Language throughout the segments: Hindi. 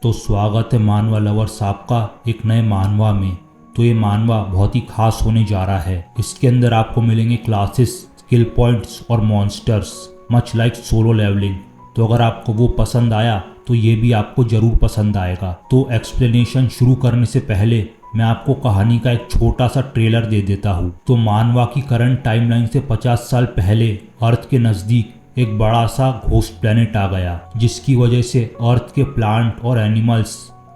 तो स्वागत है मानवा लवर्स आपका एक नए मानवा में। तो ये मानवा बहुत ही खास होने जा रहा है। इसके अंदर आपको मिलेंगे क्लासेस, स्किल पॉइंट्स और monsters, much like solo leveling. तो अगर आपको वो पसंद आया तो ये भी आपको ज़रूर पसंद आएगा। तो एक्सप्लेनेशन शुरू करने से पहले मैं आपको कहानी का एक छोटा सा ट्रेलर दे देता हूँ। तो मानवा की करंट टाइमलाइन से 50 साल पहले अर्थ के नज़दीक एक बड़ा सा घोस्ट प्लेनेट आ गया, जिसकी वजह से अर्थ के प्लांट और एनिमल्स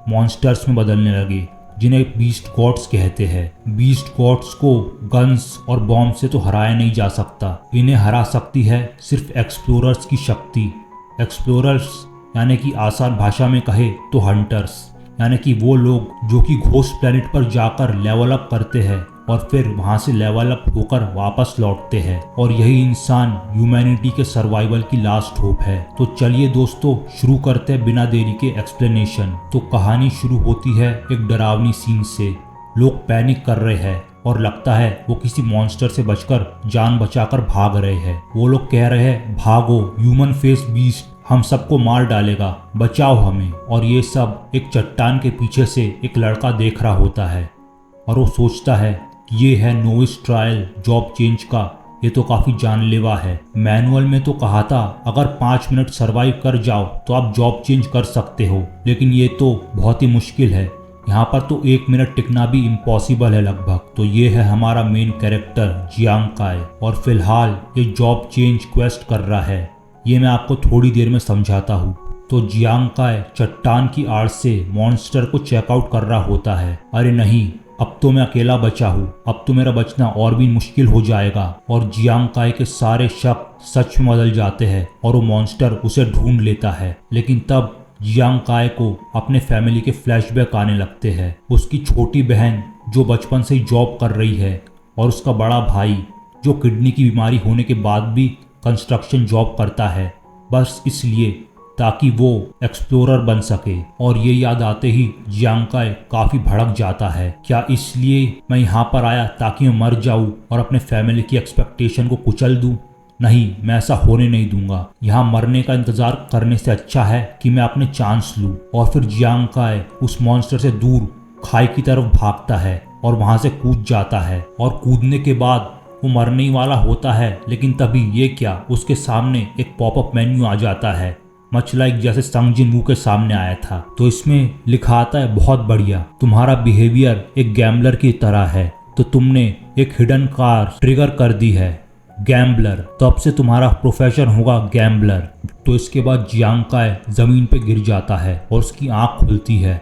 मॉन्स्टर्स में बदलने लगे, जिन्हें बीस्ट गॉड्स कहते हैं। बीस्ट गॉड्स को गन्स और बॉम्ब से तो हराया नहीं जा सकता, इन्हें हरा सकती है सिर्फ एक्सप्लोरर्स की शक्ति। एक्सप्लोरर्स यानी कि आसान भाषा में कहे तो हंटर्स, यानी कि वो लोग जो कि घोस्ट प्लेनेट पर जाकर लेवल अप करते हैं और फिर वहां से लेवल अप होकर वापस लौटते हैं। और यही इंसान ह्यूमैनिटी के सर्वाइवल की लास्ट होप है। तो चलिए दोस्तों शुरू करते हैं बिना देरी के एक्सप्लेनेशन। तो कहानी शुरू होती है एक डरावनी सीन से। लोग पैनिक कर रहे हैं और लगता है वो किसी मॉन्स्टर से बचकर जान बचाकर भाग रहे हैं। वो लोग कह रहे हैं भागो, ह्यूमन फेस बीस्ट हम सबको मार डालेगा, बचाओ हमें। और ये सब एक चट्टान के पीछे से एक लड़का देख रहा होता है और वो सोचता है कि ये है नोविस ट्रायल जॉब चेंज का, ये तो काफ़ी जानलेवा है। मैनुअल में तो कहा था अगर 5 मिनट सरवाइव कर जाओ तो आप जॉब चेंज कर सकते हो, लेकिन ये तो बहुत ही मुश्किल है। यहाँ पर तो 1 मिनट टिकना भी इम्पॉसिबल है लगभग। तो ये है हमारा मेन कैरेक्टर जियांग काय, और फिलहाल ये जॉब चेंज क्वेस्ट कर रहा है। ये मैं आपको थोड़ी देर में समझाता हूँ। तो जियांग काय चट्टान की आड़ से मॉन्स्टर को चेकआउट कर रहा होता है। अरे नहीं, अब तो मैं अकेला बचा हूँ, अब तो मेरा बचना और भी मुश्किल हो जाएगा। और जियांग काय के सारे शक सच में बदल जाते हैं और वो मॉन्स्टर उसे ढूंढ लेता है। लेकिन तब जियांग काय को अपने फैमिली के फ्लैशबैक आने लगते हैं। उसकी छोटी बहन जो बचपन से ही जॉब कर रही है, और उसका बड़ा भाई जो किडनी की बीमारी होने के बाद भी कंस्ट्रक्शन जॉब करता है, बस इसलिए ताकि वो एक्सप्लोरर बन सके। और ये याद आते ही जियांग काय काफ़ी भड़क जाता है। क्या इसलिए मैं यहाँ पर आया ताकि मैं मर जाऊँ और अपने फैमिली की एक्सपेक्टेशन को कुचल दूँ? नहीं, मैं ऐसा होने नहीं दूंगा। यहाँ मरने का इंतज़ार करने से अच्छा है कि मैं अपने चांस लूँ। और फिर जियांग काय उस मॉन्स्टर से दूर खाई की तरफ भागता है और वहाँ से कूद जाता है। और कूदने के बाद वो मरने ही वाला होता है, लेकिन तभी ये क्या, उसके सामने एक पॉपअप मेन्यू आ जाता है, मच लाइक जैसे संग जिन वू के सामने आया था। तो इसमें लिखा आता है बहुत बढ़िया, तुम्हारा बिहेवियर एक गैम्बलर की तरह है, तो तुमने एक हिडन कार ट्रिगर कर दी है, गैम्बलर। तो अब से तुम्हारा प्रोफेशन होगा गैम्बलर। तो इसके बाद जियांग काय जमीन पे गिर जाता है और उसकी आंख खुलती है,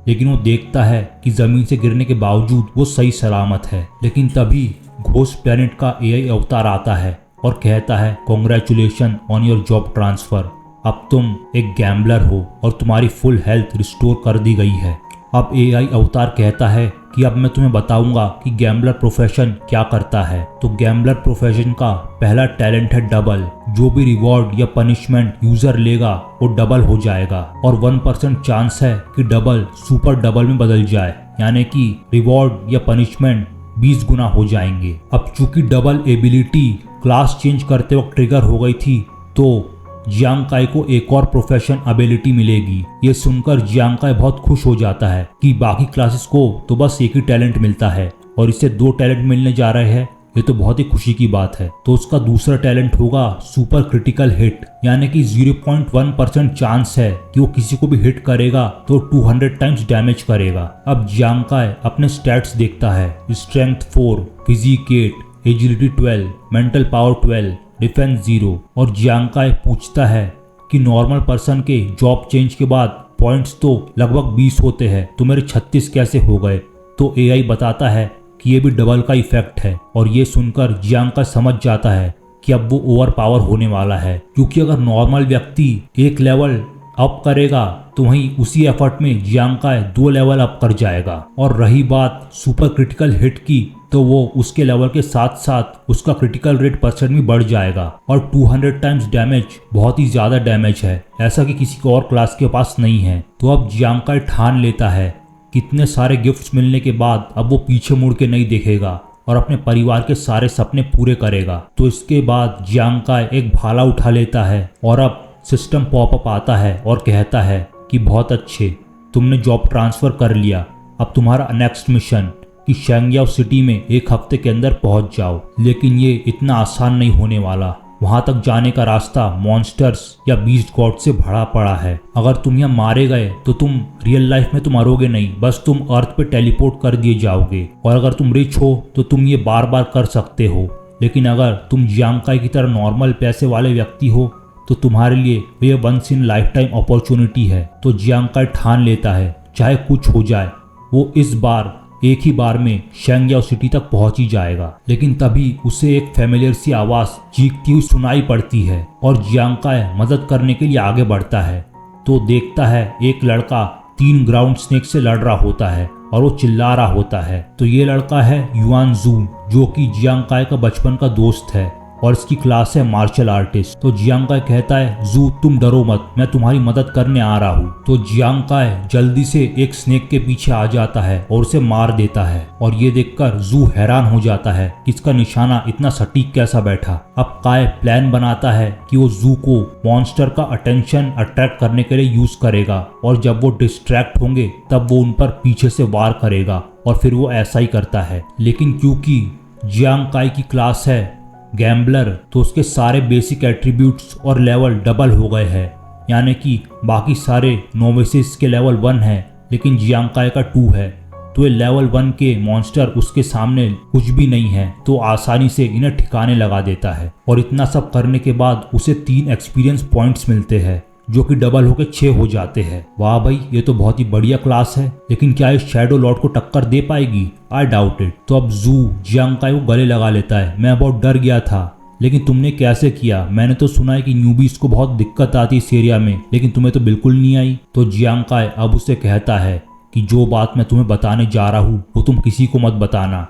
लेकिन वो देखता है कि जमीन से गिरने के बावजूद वो सही सलामत है। लेकिन तभी घोस्ट प्लेनेट का एआई अवतार आता है और कहता है congratulation on your job transfer, अब तुम एक गैम्बलर हो और तुम्हारी फुल हेल्थ रिस्टोर कर दी गई है। अब एआई अवतार कहता है कि अब मैं तुम्हें बताऊंगा कि गैम्बलर प्रोफेशन क्या करता है। तो गैम्बलर प्रोफेशन का पहला टैलेंट है डबल। जो भी रिवॉर्ड या पनिशमेंट यूजर लेगा वो डबल हो जाएगा, और 1% चांस है कि डबल सुपर डबल में बदल जाए, यानी कि रिवॉर्ड या पनिशमेंट 20 गुना हो जाएंगे। अब चूंकि डबल एबिलिटी क्लास चेंज करते वक्त ट्रिगर हो गई थी, तो जियांग काय को एक और प्रोफेशन एबिलिटी मिलेगी। ये सुनकर जियांग काय बहुत खुश हो जाता है कि बाकी क्लासेस को तो बस एक ही टैलेंट मिलता है और इससे 2 टैलेंट मिलने जा रहे हैं, ये तो बहुत ही खुशी की बात है। तो उसका दूसरा टैलेंट होगा सुपर क्रिटिकल हिट, यानी कि 0.1% चांस है कि वो किसी को भी हिट करेगा तो 200 टाइम्स डैमेज करेगा। अब जियांग काय अपने स्टैट्स देखता है, strength 4, physique 8, agility 12, mental power 12, defence 0। और जियांग काय पूछता है कि नॉर्मल पर्सन के जॉब चेंज के बाद पॉइंट्स तो लगभग 20 होते हैं, तो मेरे 36 कैसे हो गए? तो एआई बताता है कि ये भी डबल का इफेक्ट है। और ये सुनकर जियांग काय समझ जाता है कि अब वो ओवर पावर होने वाला है, क्योंकि अगर नॉर्मल व्यक्ति एक लेवल अप करेगा तो वहीं उसी एफर्ट में जियांग काय 2 लेवल अप कर जाएगा। और रही बात सुपर क्रिटिकल हिट की, तो वो उसके लेवल के साथ साथ उसका क्रिटिकल रेट % भी बढ़ जाएगा। और 200 टाइम्स डैमेज बहुत ही ज़्यादा डैमेज है, ऐसा कि किसी और क्लास के पास नहीं है। तो अब जियांग काय ठान लेता है कितने सारे गिफ्ट्स मिलने के बाद अब वो पीछे मुड़ के नहीं देखेगा और अपने परिवार के सारे सपने पूरे करेगा। तो इसके बाद जियांग काय एक भाला उठा लेता है और अब सिस्टम पॉपअप आता है और कहता है कि बहुत अच्छे, तुमने जॉब ट्रांसफ़र कर लिया, अब तुम्हारा नेक्स्ट मिशन कि शेंग्याओ सिटी में एक हफ्ते के अंदर पहुंच जाओ। लेकिन ये इतना आसान नहीं होने वाला। वहां तक जाने का रास्ता मॉन्स्टर्स या बीस्ट गॉड से भरा पड़ा है। अगर तुम यहाँ मारे गए तो तुम रियल लाइफ में तो मरोगे नहीं, बस तुम अर्थ पे टेलीपोर्ट कर दिए जाओगे। और अगर तुम रिच हो तो तुम ये बार बार कर सकते हो। लेकिन अगर तुम जियांग काई की तरह नॉर्मल पैसे वाले व्यक्ति हो तो तुम्हारे लिए ये once in life time opportunity है। तो जियांग काई ठान लेता है चाहे कुछ हो जाए वो इस बार एक ही बार में शेंग्याओ सिटी तक पहुंच ही जाएगा। लेकिन तभी उसे एक फैमिलियर सी आवाज चीखती हुई सुनाई पड़ती है और जियांग काई मदद करने के लिए आगे बढ़ता है तो देखता है एक लड़का 3 ग्राउंड स्नेक से लड़ रहा होता है और वो चिल्ला रहा होता है। तो ये लड़का है युआन जू, जो कि जियांग काई का बचपन का दोस्त है और इसकी क्लास है मार्शल आर्टिस्ट। तो जियांग काई कहता है जू तुम डरो मत, मैं तुम्हारी मदद करने आ रहा हूँ। तो जियांग काई जल्दी से एक स्नेक के पीछे आ जाता है और उसे मार देता है और ये देखकर जू हैरान हो जाता है कि इसका निशाना इतना सटीक कैसा बैठा। अब काई प्लान बनाता है कि वो जू को मॉन्स्टर का अटेंशन अट्रैक्ट करने के लिए यूज करेगा और जब वो डिस्ट्रैक्ट होंगे तब वो उन पर पीछे से वार करेगा और फिर वो ऐसा ही करता है। लेकिन क्योंकि जियांग काई की क्लास है गैम्बलर तो उसके सारे बेसिक एट्रीब्यूट्स और लेवल डबल हो गए हैं, यानी कि बाकी सारे नोविसेस के लेवल 1 है लेकिन जियांग काई का 2 है। तो ये लेवल 1 के मॉन्स्टर उसके सामने कुछ भी नहीं है तो आसानी से इन्हें ठिकाने लगा देता है। और इतना सब करने के बाद उसे 3 एक्सपीरियंस पॉइंट्स मिलते हैं जो कि डबल होकर 6 हो जाते हैं। वाह भाई, ये तो बहुत ही बढ़िया क्लास है, लेकिन क्या इस शैडो लॉर्ड को टक्कर दे पाएगी? I doubt it. तो अब जू जियांग काई को गले लगा लेता है, मैं बहुत डर गया था, लेकिन तुमने कैसे किया? मैंने तो सुना है कि न्यूबीज को बहुत दिक्कत आती है इस एरिया में, लेकिन तुम्हें तो बिल्कुल नहीं आई। तो जियांग काई अब उसे कहता है कि जो बात मैं तुम्हें बताने जा रहा हूँ वो तुम किसी को मत बताना।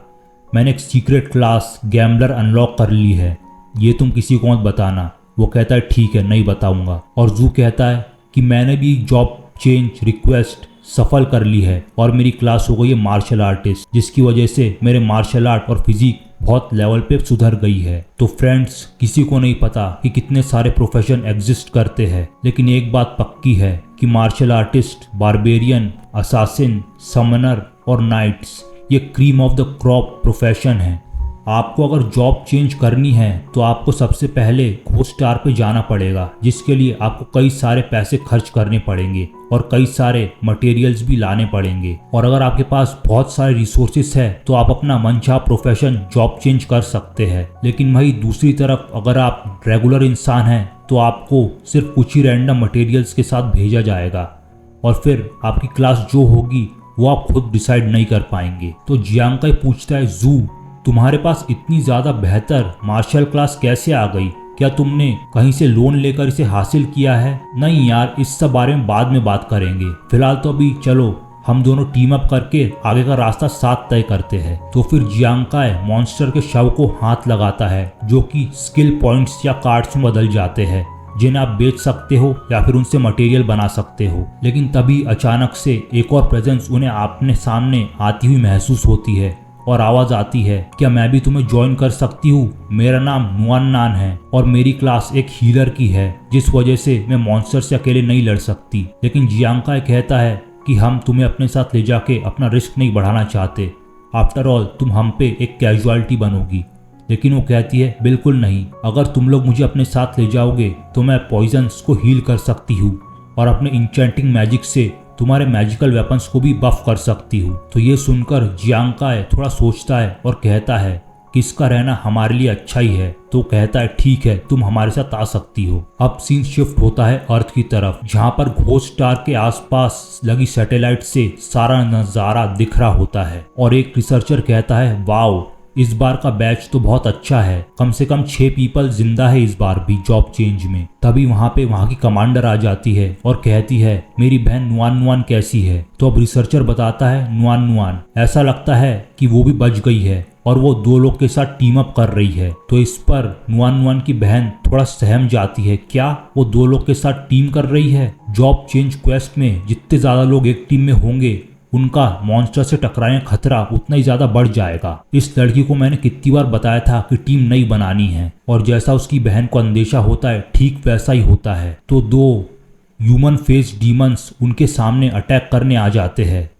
मैंने एक सीक्रेट क्लास गैम्बलर अनलॉक कर ली है, ये तुम किसी को मत बताना। वो कहता है ठीक है, नहीं बताऊंगा। और जू कहता है कि मैंने भी जॉब चेंज रिक्वेस्ट सफल कर ली है और मेरी क्लास हो गई है मार्शल आर्टिस्ट, जिसकी वजह से मेरे मार्शल आर्ट और फिजिक बहुत लेवल पे सुधर गई है। तो फ्रेंड्स, किसी को नहीं पता कि कितने सारे प्रोफेशन एग्जिस्ट करते हैं, लेकिन एक बात पक्की है कि martial artist, barbarian, assassin, summoner और नाइट्स ये cream of the crop profession है। आपको अगर जॉब चेंज करनी है तो आपको सबसे पहले घोस्ट स्टार पे जाना पड़ेगा, जिसके लिए आपको कई सारे पैसे खर्च करने पड़ेंगे और कई सारे मटेरियल्स भी लाने पड़ेंगे। और अगर आपके पास बहुत सारे रिसोर्सेस है तो आप अपना मनचाहा प्रोफेशन जॉब चेंज कर सकते हैं। लेकिन वही दूसरी तरफ अगर आप रेगुलर इंसान हैं तो आपको सिर्फ कुछ ही रैंडम मटेरियल्स के साथ भेजा जाएगा और फिर आपकी क्लास जो होगी वो आप खुद डिसाइड नहीं कर पाएंगे। तो जियांग काई पूछता है जू, तुम्हारे पास इतनी ज्यादा बेहतर मार्शल क्लास कैसे आ गई? क्या तुमने कहीं से लोन लेकर इसे हासिल किया है? नहीं यार, इस सब बारे में बाद में बात करेंगे, फिलहाल तो अभी चलो हम दोनों टीम अप करके आगे का रास्ता साथ तय करते हैं। तो फिर जियांग काई मॉन्स्टर के शव को हाथ लगाता है जो कि स्किल पॉइंट्स या कार्ड्स में बदल जाते हैं, जिन्हें आप बेच सकते हो या फिर उनसे मटेरियल बना सकते हो। लेकिन तभी अचानक से एक और प्रेजेंस उन्हें आपने सामने आती हुई महसूस होती है और आवाज आती है, क्या मैं भी तुम्हें ज्वाइन कर सकती हूँ? मेरा नाम नुआन नान है और मेरी क्लास एक हीलर की है, जिस वजह से मैं मॉन्स्टर से अकेले नहीं लड़ सकती। लेकिन जियांग काई कहता है कि हम तुम्हें अपने साथ ले जाके अपना रिस्क नहीं बढ़ाना चाहते, आफ्टर ऑल तुम हम पे एक कैजुअलिटी बनोगी। लेकिन वो कहती है बिल्कुल नहीं, अगर तुम लोग मुझे अपने साथ ले जाओगे तो मैं पॉइजन्स को हील कर सकती हूँ और अपने इंचेंटिंग मैजिक से तुम्हारे मैजिकल वेपन्स को भी बफ कर सकती हूँ। तो ये सुनकर जियांग काई थोड़ा सोचता है और कहता है कि इसका रहना हमारे लिए अच्छा ही है। तो कहता है ठीक है, तुम हमारे साथ आ सकती हो। अब सीन शिफ्ट होता है अर्थ की तरफ, जहाँ पर घोस्ट स्टार के आसपास लगी सैटेलाइट से सारा नजारा दिख रहा होता है और एक रिसर्चर कहता है वाओ, इस बार का बैच तो बहुत अच्छा है, कम से कम 6 पीपल जिंदा है इस बार भी जॉब चेंज में। तभी वहाँ पे वहाँ की कमांडर आ जाती है और कहती है मेरी बहन नुआन नुआन कैसी है? तो अब रिसर्चर बताता है नुआन नुआन ऐसा लगता है कि वो भी बच गई है और वो 2 लोग के साथ टीम अप कर रही है। तो इस पर नुआन नुआन की बहन थोड़ा सहम जाती है, क्या वो 2 लोग के साथ टीम कर रही है? जॉब चेंज क्वेस्ट में जितने ज्यादा लोग एक टीम में होंगे उनका मॉन्स्टर से टकराने का खतरा उतना ही ज्यादा बढ़ जाएगा। इस लड़की को मैंने कितनी बार बताया था कि टीम नहीं बनानी है और जैसा उसकी बहन को अंदेशा होता है ठीक वैसा ही होता है। तो 2 ह्यूमन फेस डीमंस उनके सामने अटैक करने आ जाते हैं।